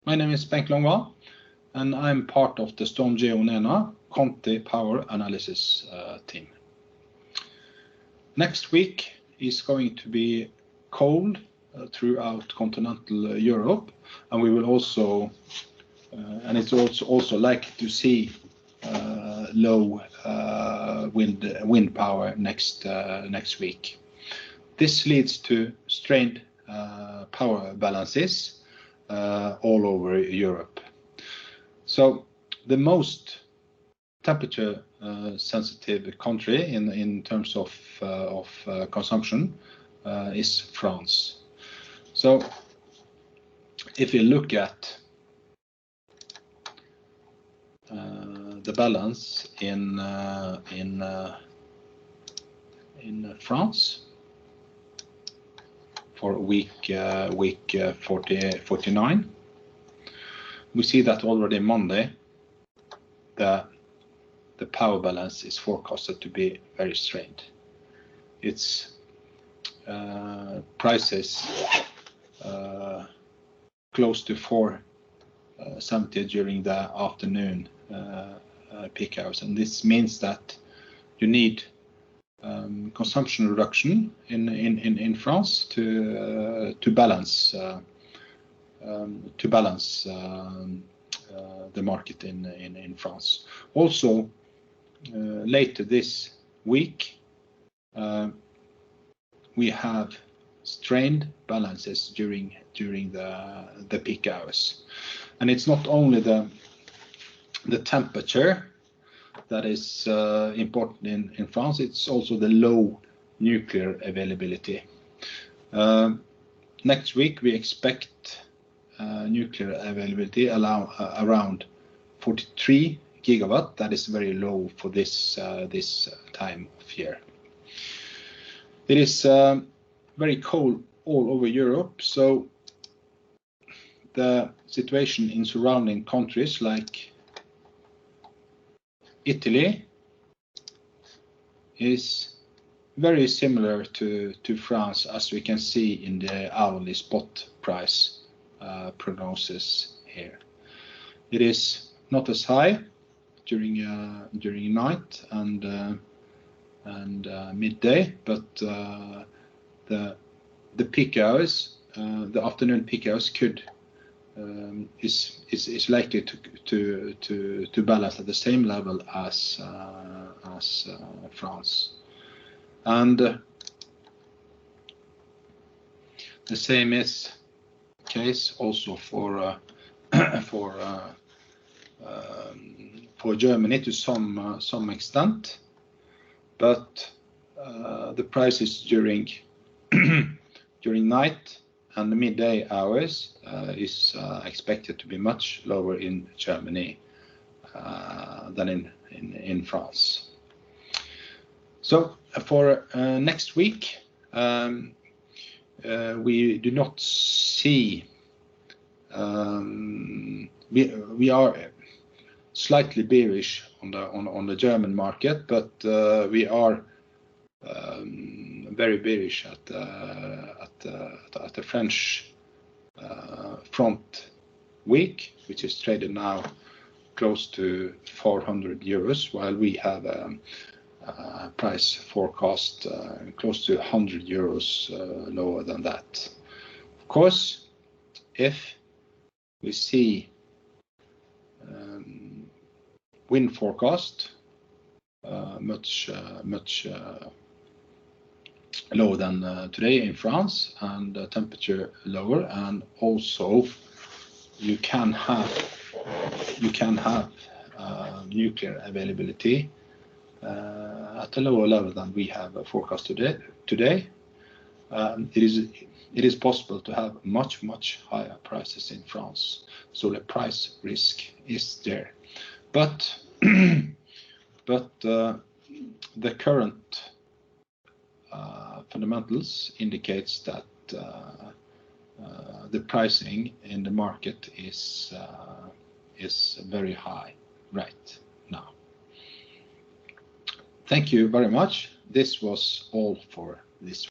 My name is Bengt Longva, and I'm part of the StormGeo Nena Conti Power Analysis team. Next week is going to be cold throughout continental Europe, and we will also, and it's also likely to see low wind power next week. This leads to strained power balances all over Europe. So the most temperature sensitive country in terms of consumption is France. So if you look at the balance in France for week 49, we see that already Monday the power balance is forecasted to be very strained. It's prices close to 4.70 during the afternoon peak hours, and this means that you need consumption reduction in France to balance the market in France. Also, later this week, we have strained balances during the peak hours, and it's not only the temperature that is important in France, it's also the low nuclear availability. Next week we expect nuclear availability around 43 gigawatt. That is very low for this time of year. It is very cold all over Europe, so the situation in surrounding countries like Italy is very similar to France, as we can see in the hourly spot price prognosis here. It is not as high during night and midday, but the peak hours, the afternoon peak hours is likely to balance at the same level as France, and the same is case also for Germany to some extent, but the prices during night and the midday hours is expected to be much lower in Germany than in France. So for next week, we do not see, we are slightly bearish on the German market, but we are very bearish at the French front week, which is traded now close to 400 euros, while we have a price forecast close to 100 euros lower than that. Of course, if we see wind forecast much lower than today in France, and temperature lower, and also you can have nuclear availability at a lower level than we have forecast today. It is possible to have much higher prices in France, so the price risk is there. But the current fundamentals indicates that the pricing in the market is very high right now. Thank you very much. This was all for this